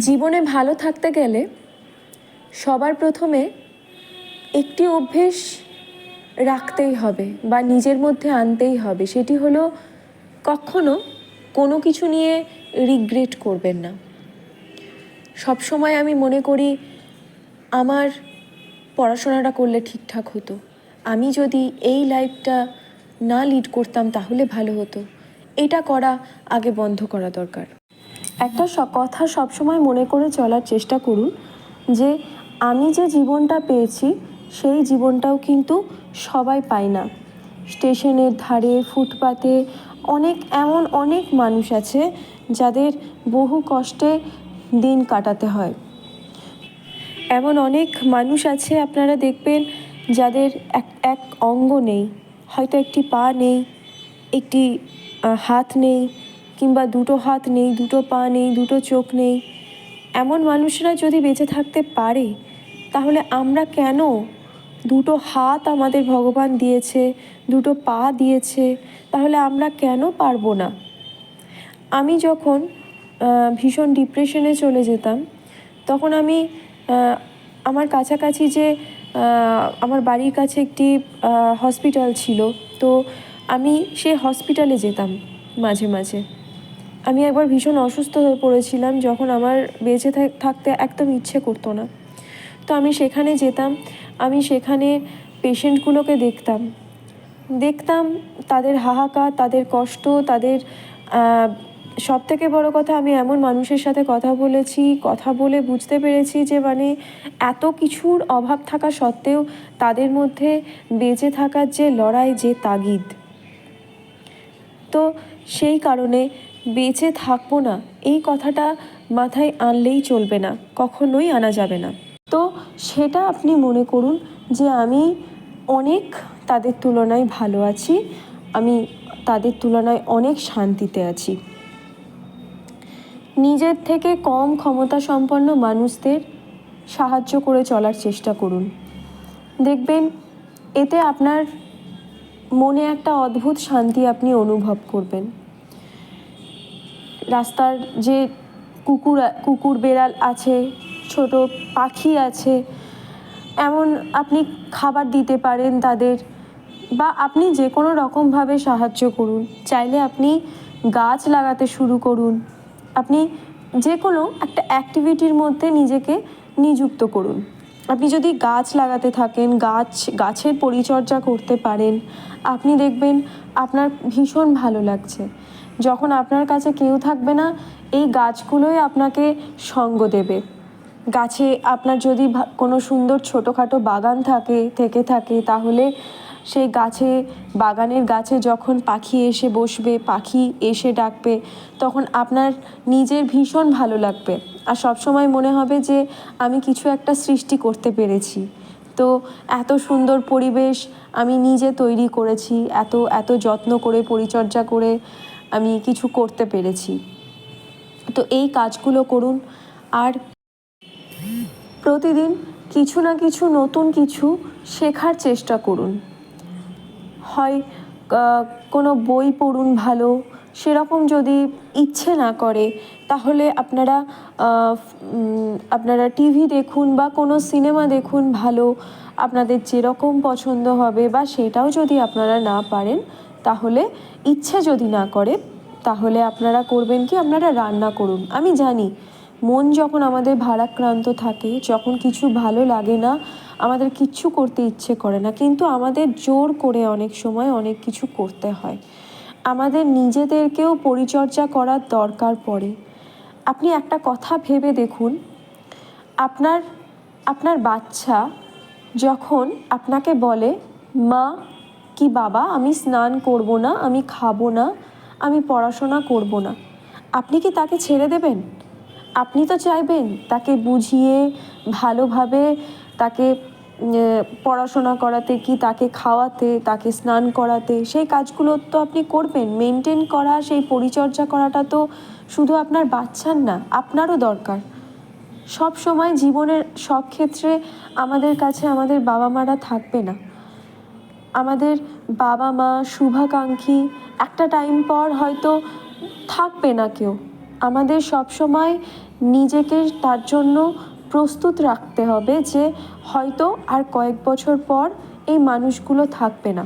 জীবনে ভালো থাকতে গেলে সবার প্রথমে একটি অভ্যেস রাখতেই হবে বা নিজের মধ্যে আনতেই হবে, সেটি হলো কখনো কোনো কিছু নিয়ে রিগ্রেট করবেন না। সবসময় আমি মনে করি আমার পড়াশোনাটা করলে ঠিকঠাক হতো, আমি যদি এই লাইফটা না লিড করতাম তাহলে ভালো হতো, এটা করা আগে বন্ধ করা দরকার। একটা কথা সবসময় মনে করে চলার চেষ্টা করুন যে আমি যে জীবনটা পেয়েছি সেই জীবনটাও কিন্তু সবাই পায় না। স্টেশনের ধারে, ফুটপাতে এমন অনেক মানুষ আছে যাদের বহু কষ্টে দিন কাটাতে হয়। এমন অনেক মানুষ আছে আপনারা দেখবেন যাদের এক অঙ্গ নেই, হয়তো একটি পা নেই, একটি হাত নেই, কিংবা দুটো হাত নেই, দুটো পা নেই, দুটো চোখ নেই। এমন মানুষরা যদি বেঁচে থাকতে পারে তাহলে আমরা কেন? দুটো হাত আমাদের ভগবান দিয়েছে, দুটো পা দিয়েছে, তাহলে আমরা কেন পারবো না? আমি যখন ভীষণ ডিপ্রেশনে চলে যেতাম তখন আমি আমার কাছাকাছি যে আমার বাড়ির কাছে একটি হসপিটাল ছিল, তো আমি সেই হসপিটালে যেতাম মাঝে মাঝে। আমি একবার ভীষণ অসুস্থ হয়ে পড়েছিলাম, যখন আমার বেঁচে থাকতে একদম ইচ্ছে করতো না। তো আমি সেখানে যেতাম, আমি সেখানে পেশেন্টগুলোকে দেখতাম তাদের হাহাকার, তাদের কষ্ট, তাদের সবথেকে বড় কথা, আমি এমন মানুষের সাথে কথা বলে বুঝতে পেরেছি যে মানে এত কিছুর অভাব থাকা সত্ত্বেও তাদের মধ্যে বেঁচে থাকার যে লড়াই, যে তাগিদ। তো সেই কারণে বেঁচে থাকবো না এই কথাটা মাথায় আনলেই চলবে না, কখনোই আনা যাবে না। তো সেটা আপনি মনে করুন যে আমি অনেক তাদের তুলনায় ভালো আছি, আমি তাদের তুলনায় অনেক শান্তিতে আছি। নিজের থেকে কম ক্ষমতা সম্পন্ন মানুষদের সাহায্য করে চলার চেষ্টা করুন, দেখবেন এতে আপনার মনে একটা অদ্ভুত শান্তি আপনি অনুভব করবেন। রাস্তার যে কুকুর বেড়াল আছে, ছোট পাখি আছে, এমন আপনি খাবার দিতে পারেন তাদের, বা আপনি যে কোনো রকমভাবে সাহায্য করুন। চাইলে আপনি গাছ লাগাতে শুরু করুন, আপনি যে কোনো একটা অ্যাক্টিভিটির মধ্যে নিজেকে নিযুক্ত করুন। আপনি যদি গাছ লাগাতে থাকেন, গাছের পরিচর্যা করতে পারেন, আপনি দেখবেন আপনার ভীষণ ভালো লাগছে। যখন আপনার কাছে কেউ থাকবে না, এই গাছগুলোই আপনাকে সঙ্গ দেবে। গাছে আপনার যদি কোনো সুন্দর ছোটোখাটো বাগান থেকে থাকে তাহলে সেই বাগানের গাছে যখন পাখি এসে বসবে, পাখি এসে ডাকবে, তখন আপনার নিজের ভীষণ ভালো লাগবে। আর সবসময় মনে হবে যে আমি কিছু একটা সৃষ্টি করতে পেরেছি। তো এত সুন্দর পরিবেশ আমি নিজে তৈরি করেছি, এত যত্ন করে, পরিচর্যা করে আমি কিছু করতে পেরেছি। তো এই কাজগুলো করুন, আর প্রতিদিন কিছু না কিছু নতুন কিছু শেখার চেষ্টা করুন। হয় কোনো বই পড়ুন ভালো, সেরকম যদি ইচ্ছে না করে তাহলে আপনারা টিভি দেখুন বা কোনো সিনেমা দেখুন ভালো, আপনাদের যেরকম পছন্দ হবে। বা সেটাও যদি আপনারা না পারেন, তাহলে ইচ্ছে যদি না করে তাহলে আপনারা করবেন কি, আপনারা রান্না করুন। আমি জানি মন যখন আমাদের ভারাক্রান্ত থাকে, যখন কিছু ভালো লাগে না, আমাদের কিচ্ছু করতে ইচ্ছে করে না, কিন্তু আমাদের জোর করে অনেক সময় অনেক কিছু করতে হয়। আমাদের নিজেদেরকেও পরিচর্যা করার দরকার পড়ে। আপনি একটা কথা ভেবে দেখুন, আপনার বাচ্চা যখন আপনাকে বলে, মা কি বাবা আমি স্নান করব না, আমি খাবো না, আমি পড়াশোনা করব না, আপনি কি তাকে ছেড়ে দেবেন? আপনি তো চাইবেন তাকে বুঝিয়ে ভালোভাবে তাকে পড়াশোনা করাতে, কি তাকে খাওয়াতে, তাকে স্নান করাতে, সেই কাজগুলো তো আপনি করবেন। মেনটেন করা, সেই পরিচর্যা করাটা তো শুধু আপনার বাচ্চার না, আপনারও দরকার। সব সময় জীবনের সব ক্ষেত্রে আমাদের কাছে আমাদের বাবা মারা থাকবে না। আমাদের বাবা মা শুভাকাঙ্ক্ষী একটা টাইম পর হয়তো থাকবে না কেউ। আমাদের সব সময় নিজেকে তার জন্য প্রস্তুত রাখতে হবে যে হয়তো আর কয়েক বছর পর এই মানুষগুলো থাকবে না।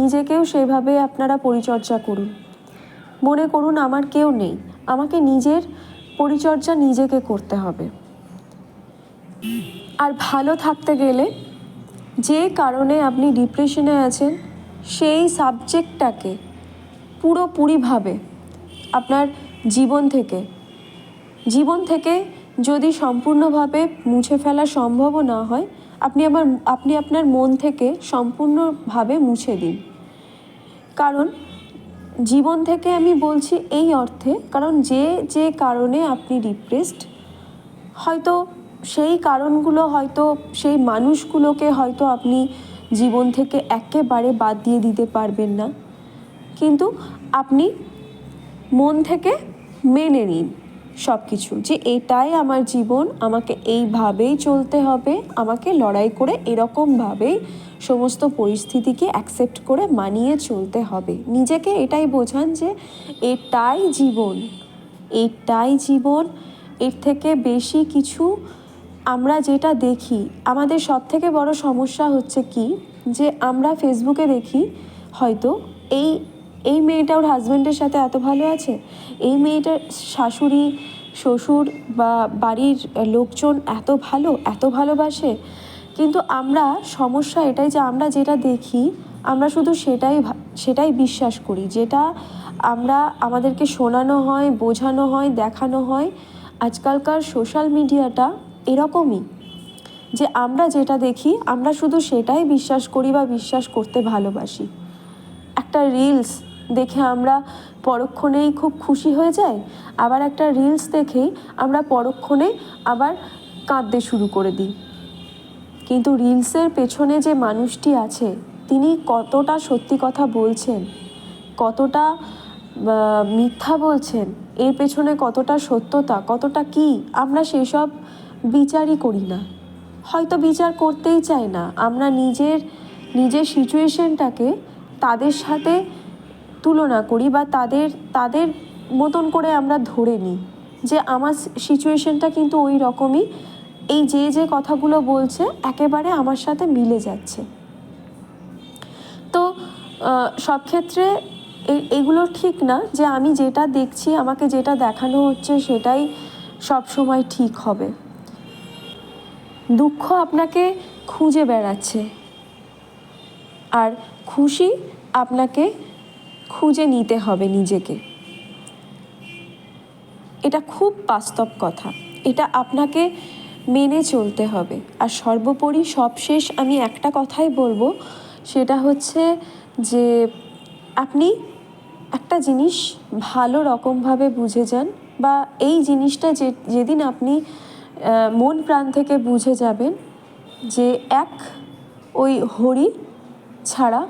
নিজেকেও সেভাবে আপনারা পরিচর্যা করুন। মনে করুন আমার কেউ নেই, আমাকে নিজের পরিচর্যা নিজেকে করতে হবে। আর ভালো থাকতে গেলে যে কারণে আপনি ডিপ্রেশনে আছেন সেই সাবজেক্টটাকে পুরোপুরিভাবে আপনার জীবন থেকে যদি সম্পূর্ণভাবে মুছে ফেলা সম্ভবও না হয়, আপনি আপনার মন থেকে সম্পূর্ণভাবে মুছে দিন। কারণ জীবন থেকে আমি বলছি এই অর্থে, কারণ যে কারণে আপনি ডিপ্রেসড, হয়তো সেই কারণগুলো, হয়তো সেই মানুষগুলোকে হয়তো আপনি জীবন থেকে একেবারে বাদ দিয়ে দিতে পারবেন না, কিন্তু আপনি মন থেকে মেনে নিন সব কিছু, যে এটাই আমার জীবন, আমাকে এইভাবেই চলতে হবে, আমাকে লড়াই করে এরকমভাবেই সমস্ত পরিস্থিতিকে অ্যাকসেপ্ট করে মানিয়ে চলতে হবে। নিজেকে এটাই বোঝান যে এটাই জীবন, এর থেকে বেশি কিছু আমরা যেটা দেখি, আমাদের সব থেকে বড় সমস্যা হচ্ছে কি, যে আমরা ফেসবুকে দেখি হয়তো এই মেয়েটা ওর হাজব্যান্ডের সাথে এত ভালো আছে, এই মেয়েটার শাশুড়ি শ্বশুর বা বাড়ির লোকজন এত ভালোবাসে, কিন্তু আমরা সমস্যা এটাই যে আমরা যেটা দেখি আমরা শুধু সেটাই বিশ্বাস করি, যেটা আমাদেরকে শোনানো হয়, বোঝানো হয়, দেখানো হয়। আজকালকার সোশ্যাল মিডিয়াটা এরকমই, যে আমরা যেটা দেখি আমরা শুধু সেটাই বিশ্বাস করি বা বিশ্বাস করতে ভালোবাসি। একটা রিলস দেখে আমরা পরক্ষণেই খুব খুশি হয়ে যাই, আবার একটা রিলস দেখেই আমরা পরক্ষণে আবার কাঁদতে শুরু করে দিই। কিন্তু রিলসের পেছনে যে মানুষটি আছে, তিনি কতটা সত্যি কথা বলছেন, কতটা মিথ্যা বলছেন, এর পেছনে কতটা সত্যতা, কতটা কি, আমরা সেসব বিচারই করি না, হয়তো বিচার করতেই চাই না। আমরা নিজের সিচুয়েশনটাকে তাদের সাথে তুলনা করি বা তাদের মতন করে আমরা ধরে নিই যে আমার সিচুয়েশনটা কিন্তু ওই রকমই, এই যে কথাগুলো বলছে একেবারে আমার সাথে মিলে যাচ্ছে। তো সব ক্ষেত্রে এগুলো ঠিক না যে আমি যেটা দেখছি, আমাকে যেটা দেখানো হচ্ছে সেটাই সব সময় ঠিক হবে। দুঃখ আপনাকে খুঁজে বেড়াচ্ছে, আর খুশি আপনাকে খুঁজে নিতে হবে নিজেকে। এটা খুব বাস্তব কথা, এটা আপনাকে মেনে চলতে হবে। আর সর্বোপরি সবশেষ আমি একটা কথাই বলবো, সেটা হচ্ছে যে আপনি একটা জিনিস ভালো রকমভাবে বুঝে যান, বা এই জিনিসটা যেদিন আপনি মন প্রাণ থেকে বুঝে যাবেন যে ওই হরি ছাড়া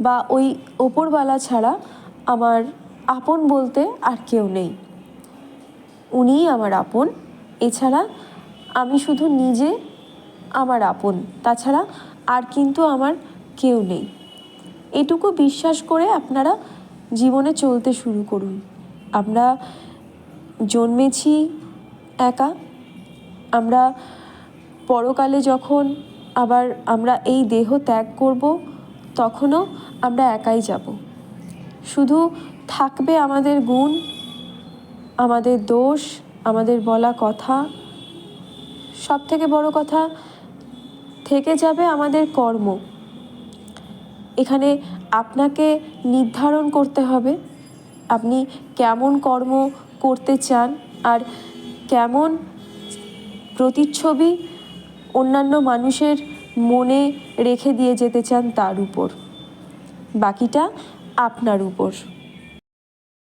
বা ওই ওপরওয়ালা ছাড়া আমার আপন বলতে আর কেউ নেই, উনিই আমার আপন, এছাড়া আমি শুধু নিজে আমার আপন, তাছাড়া আর কিন্তু আমার কেউ নেই। এটুকু বিশ্বাস করে আপনারা জীবনে চলতে শুরু করুন। আমরা জন্মেছি একা, আমরা পরকালে যখন আবার আমরা এই দেহ ত্যাগ করব, তখনও আমরা একাই যাব। শুধু থাকবে আমাদের গুণ, আমাদের দোষ, আমাদের বলা কথা, সব থেকে বড় কথা থেকে যাবে আমাদের কর্ম। এখানে আপনাকে নির্ধারণ করতে হবে আপনি কেমন কর্ম করতে চান, আর কেমন প্রতিচ্ছবি অন্যান্য মানুষের মনে রেখে দিয়ে যেতে চান, তার উপর। বাকিটা আপনার উপর।